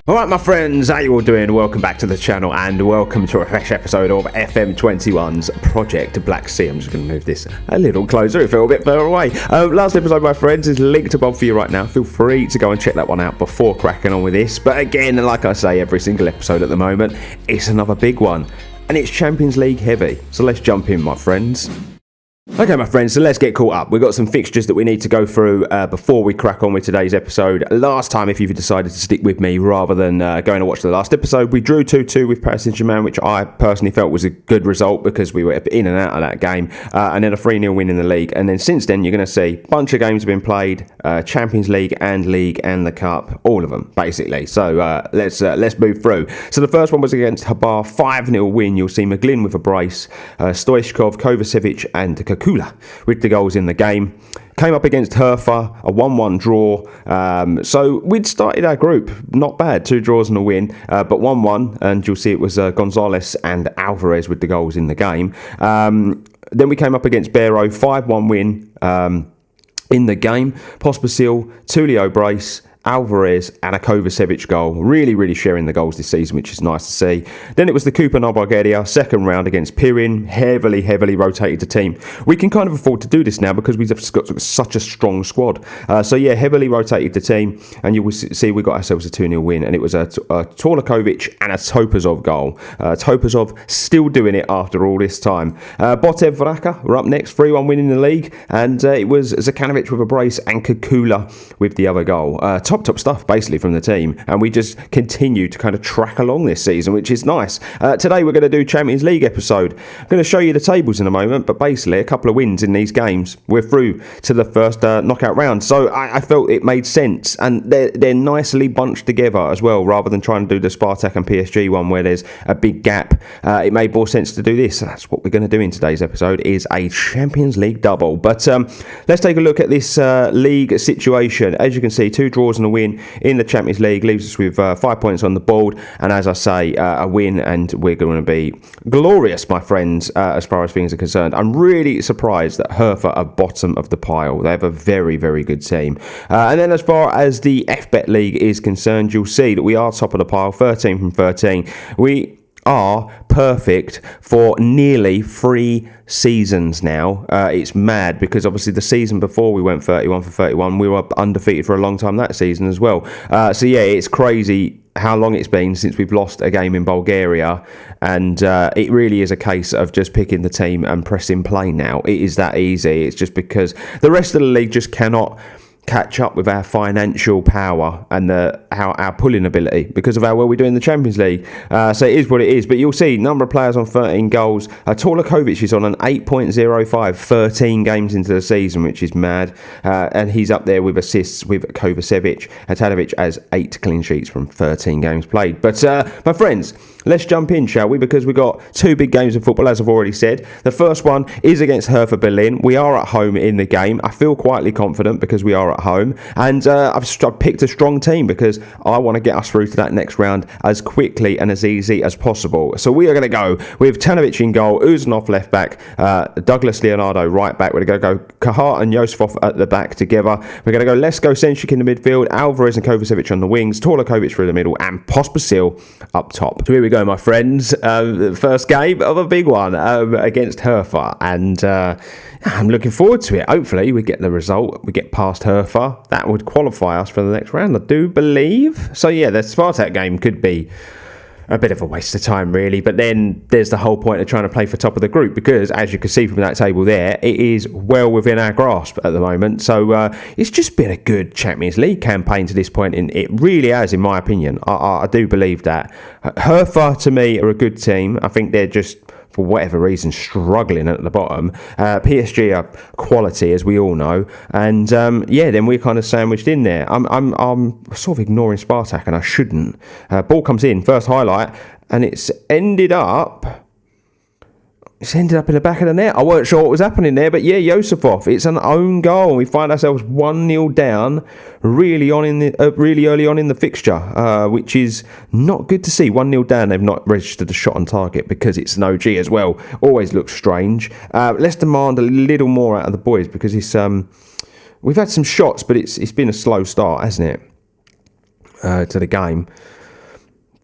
Alright my friends, how you all doing? Welcome back to the channel and welcome to a fresh episode of FM21's Project Black Sea. I'm just going to move this a little closer, it felt a bit further away. Last episode, my friends, is linked above for you right now. Feel free to go and check that one out before cracking on with this. But again, like I say every single episode at the moment, it's another big one. And it's Champions League heavy. So let's jump in, my friends. Okay, my friends, so let's get caught up. We've got some fixtures that we need to go through before we crack on with today's episode. Last time, if you've decided to stick with me rather than going to watch the last episode, we drew 2-2 with Paris Saint-Germain, which I personally felt was a good result because we were in and out of that game, and then a 3-0 win in the league. And then since then, you're going to see a bunch of games have been played, Champions League and the Cup, all of them, basically. So let's move through. So the first one was against Hertha, 5-0 win. You'll see McGlynn with a brace, Stoichkov, Kovacevic and Kakula with the goals in the game. Came up against Hertha, a 1-1 draw. So we'd started our group not bad, 2 draws and a win, but 1-1, and you'll see it was Gonzalez and Alvarez with the goals in the game. Then we came up against Barrow, 5-1 win in the game. Pospisil, Tulio brace, Alvarez and a Kovacevic goal. Really sharing the goals this season, which is nice to see. Then it was the Kupa Bulgaria second round against Pirin. Heavily rotated the team. We can kind of afford to do this now because we've got such a strong squad. So yeah, heavily rotated the team, and you will see we got ourselves a 2-0 win, and it was a Torlakovic and a Topazov goal. Topazov still doing it after all this time. Botev Vraka were up next, 3-1 win in the league, and it was Zakanovic with a brace and Kakula with the other goal. Top stuff basically from the team, and we just continue to kind of track along this season, which is nice. Today we're going to do Champions League episode. I'm going to show you the tables in a moment, but basically a couple of wins in these games, we're through to the first knockout round. So I felt it made sense, and they're nicely bunched together as well, rather than trying to do the Sparta and PSG one where there's a big gap. It made more sense to do this. That's what we're going to do in today's episode, is a Champions League double. But let's take a look at this league situation. As you can see, 2 draws and a win in the Champions League leaves us with 5 points on the board, and as I say, a win, and we're going to be glorious, my friends, as far as things are concerned. I'm really surprised that Hertha are bottom of the pile. They have a very good team. And then as far as the FBet League is concerned, you'll see that we are top of the pile, 13 from 13. We are perfect for nearly 3 seasons now. It's mad because obviously the season before we went 31 for 31, we were undefeated for a long time that season as well. So yeah, it's crazy how long it's been since we've lost a game in Bulgaria, and it really is a case of just picking the team and pressing play now. It is that easy. It's just because the rest of the league just cannot catch up with our financial power and our pulling ability because of how well we do in the Champions League. So it is what it is. But you'll see number of players on 13 goals. Torlakovic is on an 8.05, 13 games into the season, which is mad. And he's up there with assists with Kovacevic. Tadevich has 8 clean sheets from 13 games played. But my friends, let's jump in, shall we? Because we've got 2 big games of football, as I've already said. The first one is against Hertha Berlin. We are at home in the game. I feel quietly confident because we are at home, and I've picked a strong team because I want to get us through to that next round as quickly and as easy as possible. So we are going to go with Tanovic in goal, Uzanov left back, Douglas Leonardo right back. We're going to go Kahar and Yosifov at the back together. We're going to go Lesko Senchik in the midfield, Alvarez and Kovacevic on the wings, Torlakovic through the middle, and Pospisil up top. So here we go, my friends. The first game of a big one against Hertha, and I'm looking forward to it. Hopefully we get the result. We get past Hertha. That would qualify us for the next round, I do believe. So yeah, the Sparta game could be a bit of a waste of time, really. But then there's the whole point of trying to play for top of the group, because as you can see from that table there, it is well within our grasp at the moment. So it's just been a good Champions League campaign to this point, and it really has, in my opinion. I do believe that. Hertha, to me, are a good team. I think they're just, for whatever reason, struggling at the bottom. PSG are quality, as we all know, and yeah, then we're kind of sandwiched in there. I'm sort of ignoring Spartak, and I shouldn't. Ball comes in, first highlight, and it's ended up in the back of the net. I weren't sure what was happening there, but yeah, Yosifov. It's an own goal. We find ourselves 1-0 down really early on in the fixture, which is not good to see. 1-0 down. They've not registered a shot on target because it's an OG as well. Always looks strange. Let's demand a little more out of the boys, because it's we've had some shots, but it's been a slow start, hasn't it, to the game.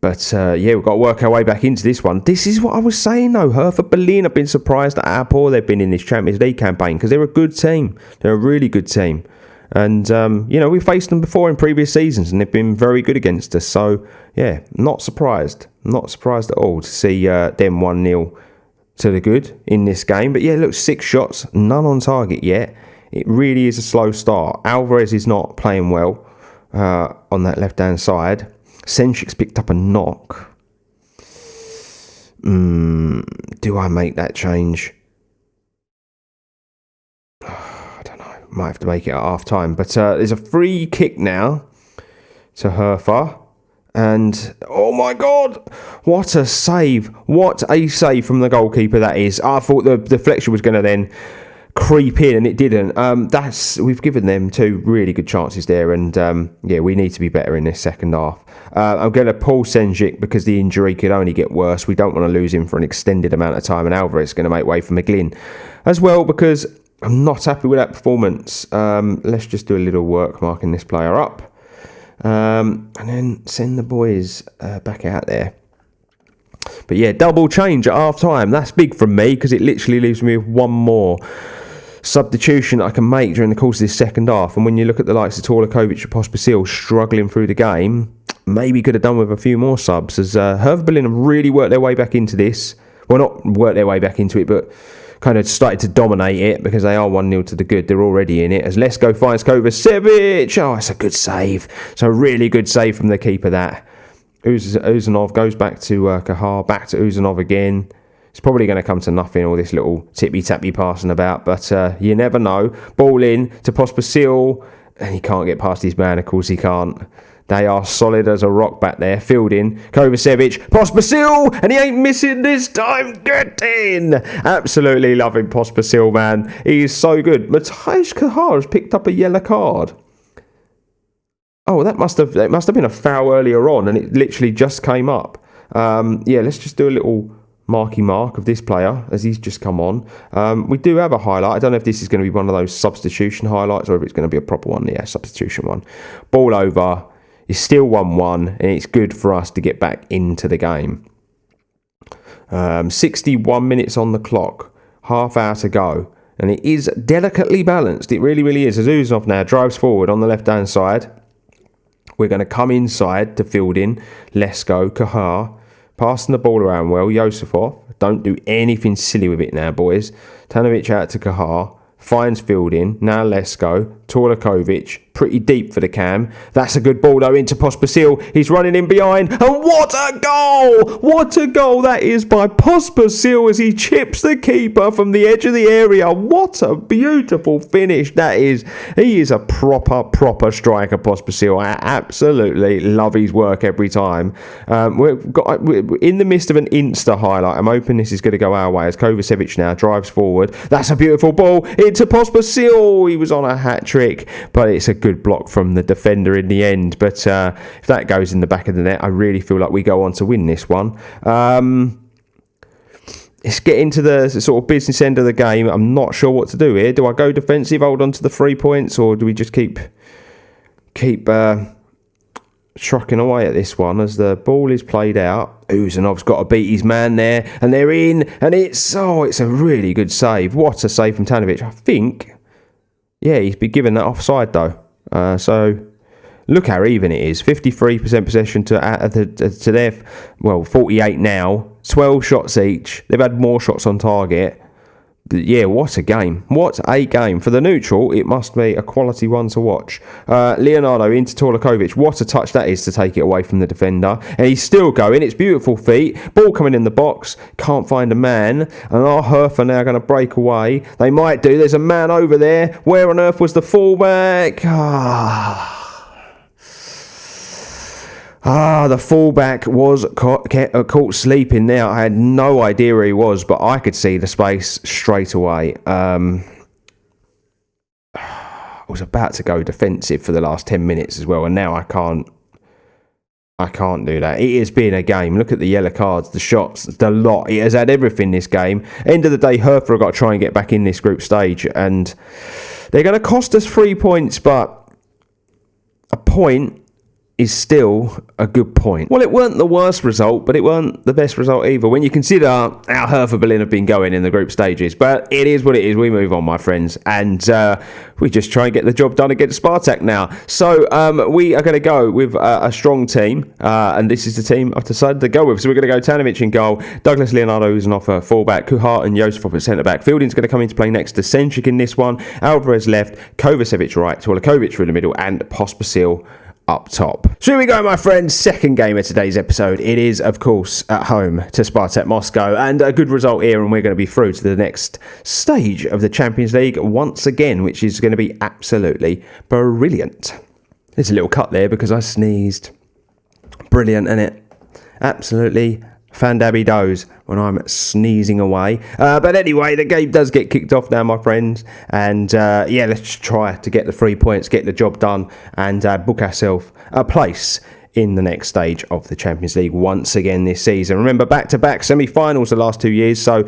But yeah, we've got to work our way back into this one. This is what I was saying though. Hertha Berlin have been surprised at how poor they've been in this Champions League campaign, because they're a good team. They're a really good team. And, we faced them before in previous seasons and they've been very good against us. So, yeah, not surprised. Not surprised at all to see them 1-0 to the good in this game. But, yeah, look, 6 shots, none on target yet. It really is a slow start. Alvarez is not playing well on that left-hand side. Senchik's picked up a knock. Do I make that change? Might have to make it at half time. But there's a free kick now to Hertha. And, oh my God, what a save. What a save from the goalkeeper that is. I thought the deflection was going to then creep in, and it didn't. We've given them 2 really good chances there. And, we need to be better in this second half. I'm going to pull Senchik because the injury could only get worse. We don't want to lose him for an extended amount of time. And Alvarez is going to make way for McGlynn as well, because I'm not happy with that performance. Let's just do a little work marking this player up. And then send the boys back out there. But yeah, double change at half time. That's big from me, because it literally leaves me with 1 more substitution I can make during the course of this second half. And when you look at the likes of Torlakovic and Pospisil struggling through the game, maybe could have done with a few more subs, as Hertha Berlin have really worked their way back into this. Well, not worked their way back into it, but kind of started to dominate it, because they are 1-0 to the good. They're already in it, as Lesko finds Kovacevic. Oh, it's a good save. It's a really good save from the keeper, that. Uzanov goes back to Kahar, back to Uzanov again. It's probably going to come to nothing, all this little tippy-tappy passing about, but you never know. Ball in to Pospisil, and he can't get past his man. Of course he can't. They are solid as a rock back there. Fielding, Kovacevic, Pospisil, and he ain't missing this time. Get in! Absolutely loving Pospisil, man. He is so good. Matej Kahar has picked up a yellow card. Oh, that must have been a foul earlier on, and it literally just came up. Let's just do a little marky mark of this player as he's just come on. We do have a highlight. I don't know if this is going to be one of those substitution highlights or if it's going to be a proper one. Yeah, substitution one. Ball over. It's still 1-1, and it's good for us to get back into the game. 61 minutes on the clock, half hour to go, and it is delicately balanced. It really, really is. As Uzanov now drives forward on the left-hand side. We're going to come inside to field in. Lesko, Kahar, passing the ball around well. Yosifov, don't do anything silly with it now, boys. Tanovic out to Kahar. Finds fielding. Now Lesko. Torlakovic. Pretty deep for the cam. That's a good ball though into Pospisil. He's running in behind. And what a goal! What a goal that is by Pospisil as he chips the keeper from the edge of the area. What a beautiful finish that is. He is a proper striker, Pospisil. I absolutely love his work every time. We're in the midst of an Insta highlight. I'm hoping this is going to go our way as Kovacevic now drives forward. That's a beautiful ball into Pospisil. He was on a hat trick, but it's a good block from the defender in the end. But if that goes in the back of the net, I really feel like we go on to win this one. Let's get into the sort of business end of the game. I'm not sure what to do here. Do I go defensive, hold on to the 3 points, or do we just keep trucking away at this one as the ball is played out? Uzanov's got to beat his man there, and they're in, and it's a really good save. What a save from Tanovic. I think, yeah, he's been given that offside though. So look how even it is. 53% possession to their 48 now. 12 shots each. They've had more shots on target. But yeah, what a game. What a game. For the neutral, it must be a quality one to watch. Leonardo into Torlakovic. What a touch that is to take it away from the defender. And he's still going. It's beautiful feet. Ball coming in the box. Can't find a man. And our Hertha now going to break away. They might do. There's a man over there. Where on earth was the fullback? The fullback was caught sleeping there. I had no idea where he was, but I could see the space straight away. I was about to go defensive for the last 10 minutes as well, and now I can't do that. It has been a game. Look at the yellow cards, the shots, the lot. It has had everything this game. End of the day, Hertha have got to try and get back in this group stage, and they're going to cost us 3 points, but a point is still a good point. Well, it weren't the worst result, but it weren't the best result either when you consider how Hertha Berlin have been going in the group stages. But it is what it is. We move on, my friends, and we just try and get the job done against Sparta now. So we are going to go with a strong team, and this is the team I've decided to go with. So we're going to go Tanovic in goal, Douglas Leonardo who's an offer fullback, Kuhar and Joseph at centre-back. Fielding's going to come into play next to Senchik in this one, Alvarez left, Kovacevic right, Tolakovic through the middle, and Pospisil up top. So here we go, my friends. Second game of today's episode. It is, of course, at home to Sparta Moscow, and a good result here, and we're going to be through to the next stage of the Champions League once again, which is going to be absolutely brilliant. There's a little cut there because I sneezed. Brilliant, isn't it? Absolutely Fandabby-does when I'm sneezing away. But anyway, the game does get kicked off now, my friends. And yeah, let's try to get the 3 points, get the job done, and book ourselves a place in the next stage of the Champions League once again this season. Remember, back-to-back semi-finals the last 2 years. So,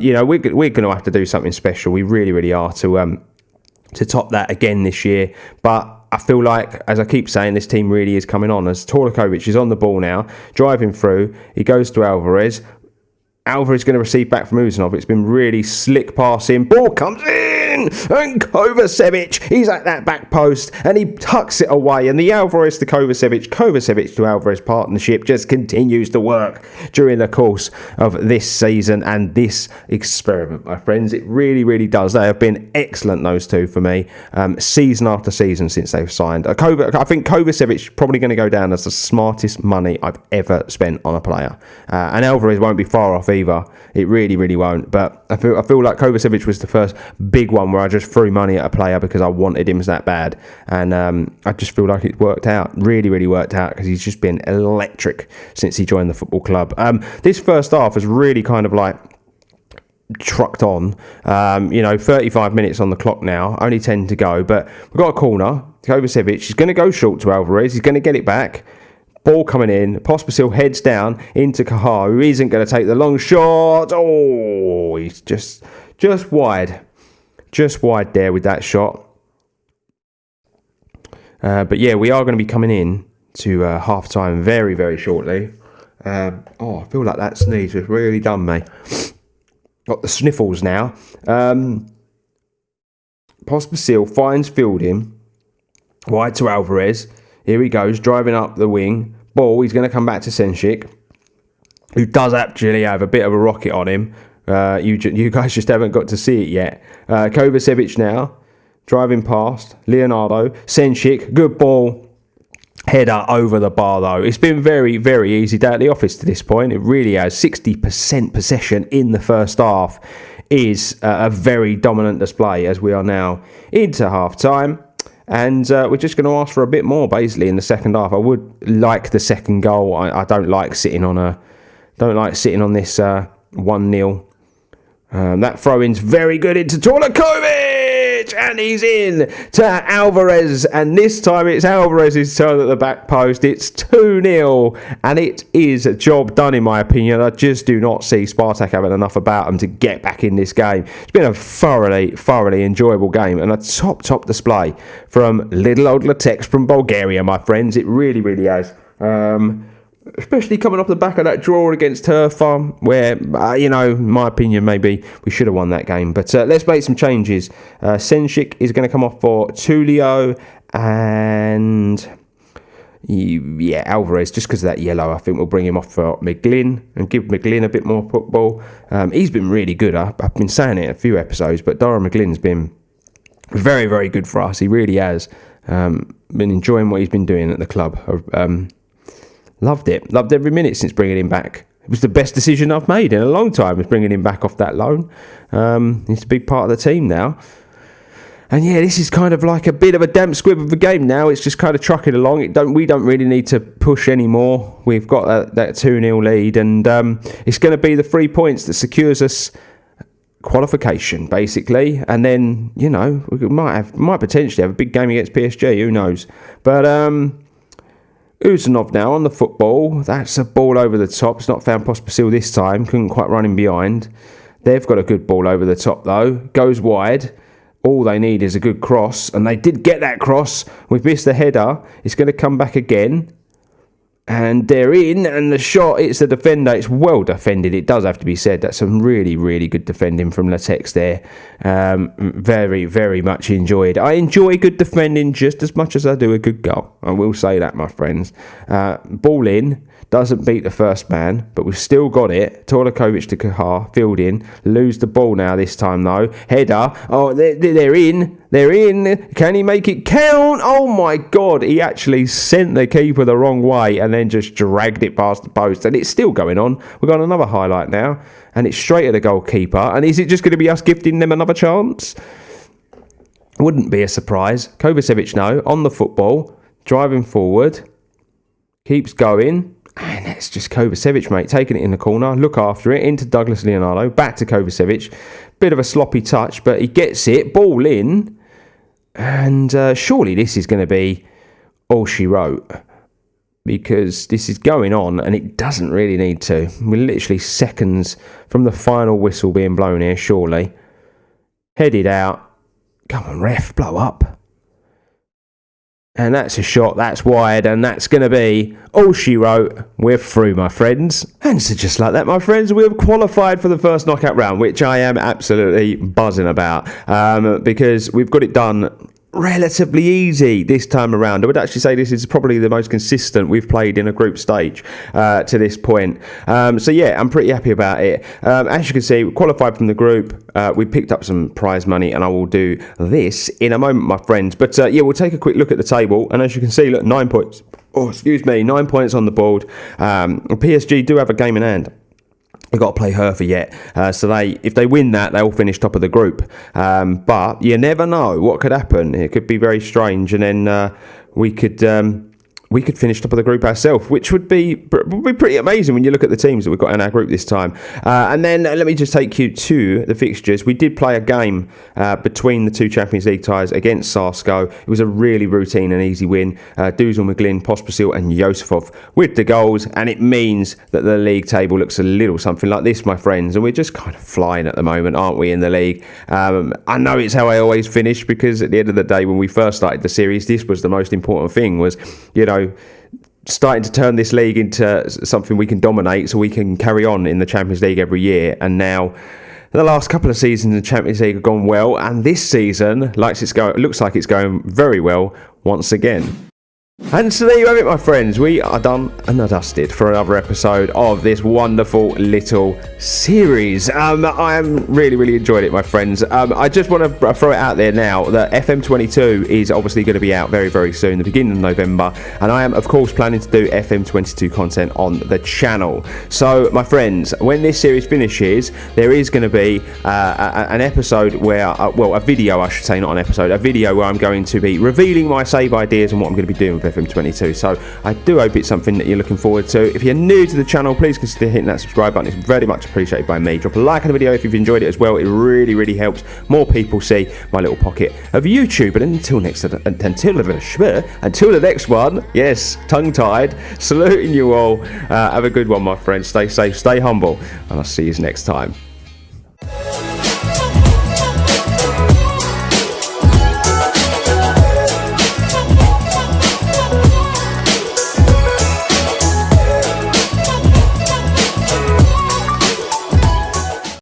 you know, we're going to have to do something special. We really, really are to top that again this year. But I feel like, as I keep saying, this team really is coming on. As Tolakovic is on the ball now, driving through, he goes to Alvarez. Alvarez is going to receive back from Uzanov. It's been really slick passing. Ball comes in, and Kovacevic, he's at that back post, and he tucks it away. And the Alvarez to Kovacevic to Alvarez partnership just continues to work during the course of this season and this experiment, my friends. It really, really does. They have been excellent, those two, for me, season after season since they've signed. I think Kovacevic is probably going to go down as the smartest money I've ever spent on a player. And Alvarez won't be far off either. It really, really won't. But I feel like Kovacevic was the first big one where I just threw money at a player because I wanted him that bad. And I just feel like it worked out. Really, really worked out because he's just been electric since he joined the football club. This first half has really kind of like trucked on. 35 minutes on the clock now. Only 10 to go. But we've got a corner. Kovacevic is going to go short to Alvarez. He's going to get it back. Ball coming in. Pospisil heads down into Kahar, who isn't going to take the long shot. Oh, he's just wide. Just wide there with that shot. But yeah, we are going to be coming in to half-time very, very shortly. I feel like that sneeze has really done me. Got the sniffles now. Pospisil finds Fielding. Wide to Alvarez. Here he goes, driving up the wing. Ball, he's going to come back to Senchik, who does actually have a bit of a rocket on him. You guys just haven't got to see it yet. Kovacevic now, driving past. Leonardo, Senchik, good ball. Header over the bar, though. It's been very, very easy down at the office to this point. It really has. 60% possession in the first half is a very dominant display as we are now into half-time. And we're just going to ask for a bit more, basically, in the second half. I would like the second goal. I don't like sitting on this 1-0. That throw-in's very good into Tolakovic, and he's in to Alvarez. And this time it's Alvarez's turn at the back post. It's 2-0, and it is a job done, in my opinion. I just do not see Spartak having enough about them to get back in this game. It's been a thoroughly, thoroughly enjoyable game, and a top display from little old Litex from Bulgaria, my friends. It really, really has. Especially coming off the back of that draw against Hertha, where, in my opinion, maybe we should have won that game. But let's make some changes. Senchik is going to come off for Tulio, and Alvarez, just because of that yellow, I think we'll bring him off for McGlynn and give McGlynn a bit more football. He's been really good. I've been saying it in a few episodes, but Dara McGlynn's been very, very good for us. He really has. Been enjoying what he's been doing at the club. Loved it. Loved every minute since bringing him back. It was the best decision I've made in a long time, was bringing him back off that loan. He's a big part of the team now. And yeah, this is kind of like a bit of a damp squib of the game now. It's just kind of trucking along. We don't really need to push anymore. We've got that 2-0 lead, and it's going to be the 3 points that secures us qualification, basically. And then, we might potentially have a big game against PSG. Who knows? But Uzanov now on the football. That's a ball over the top. It's not found Pospisil this time. Couldn't quite run him behind. They've got a good ball over the top, though. Goes wide. All they need is a good cross, and they did get that cross. We've missed the header. It's going to come back again. And they're in, and the shot, it's the defender. It's well defended, it does have to be said. That's some really, really good defending from Litex there. Very, very much enjoyed. I enjoy good defending just as much as I do a good goal. I will say that, my friends. Ball in, doesn't beat the first man, but we've still got it. Torlakovic to Kahar, fielding. Lose the ball now this time, though. Header. Oh, they're in. They're in. Can he make it count? Oh, my God. He actually sent the keeper the wrong way and then just dragged it past the post. And it's still going on. We've got another highlight now. And it's straight at the goalkeeper. And is it just going to be us gifting them another chance? Wouldn't be a surprise. Kovacevic, no. On the football. Driving forward. Keeps going. And that's just Kovacevic, mate, taking it in the corner, look after it, into Douglas Leonardo, back to Kovacevic. Bit of a sloppy touch, but he gets it, ball in. And surely this is going to be all she wrote, because this is going on and it doesn't really need to. We're literally seconds from the final whistle being blown here, surely. Headed out. Come on, ref, blow up. And that's a shot, that's wide, and that's going to be all she wrote. We're through, my friends. And so just like that, my friends, we've qualified for the first knockout round, which I am absolutely buzzing about, because we've got it done relatively easy this time around. I would actually say this is probably the most consistent we've played in a group stage to this point. So yeah, I'm pretty happy about it. As you can see, we qualified from the group. We picked up some prize money, and I will do this in a moment, my friends. But yeah, we'll take a quick look at the table, and as you can see, look, 9 points. Oh, excuse me, 9 points on the board. PSG do have a game in hand. They've got to play Hertha yet, so if they win that, they'll finish top of the group. But you never know what could happen. It could be very strange, and then we could finish top of the group ourselves, which would be pretty amazing when you look at the teams that we've got in our group this time. And then let me just take you to the fixtures. We did play a game between the two Champions League ties against Sarsko. It was a really routine and easy win. Duzel, McGlynn, Pospisil and Yosifov with the goals, and it means that the league table looks a little something like this, my friends, and we're just kind of flying at the moment, aren't we, in the league? I know it's how I always finish, because at the end of the day, when we first started the series, this was the most important thing, was, you know, starting to turn this league into something we can dominate, so we can carry on in the Champions League every year. And now the last couple of seasons in the Champions League have gone well, and this season looks like it's going very well once again. And so there you have it, my friends. We are done and dusted for another episode of this wonderful little series. I am really enjoyed it, my friends. I just want to throw it out there now that FM22 is obviously going to be out very soon, the beginning of November, and I am of course planning to do FM22 content on the channel. So my friends, when this series finishes, there is going to be an episode where, a video I should say, not an episode, a video where I'm going to be revealing my save ideas and what I'm going to be doing with FM22. So I do hope it's something that you're looking forward to. If you're new to the channel, please consider hitting that subscribe button. It's very much appreciated by me. Drop a like on the video if you've enjoyed it as well. It really helps more people see my little pocket of YouTube. And until the next one, yes, tongue-tied, saluting you all. Have a good one, my friends. Stay safe, stay humble, and I'll see you next time.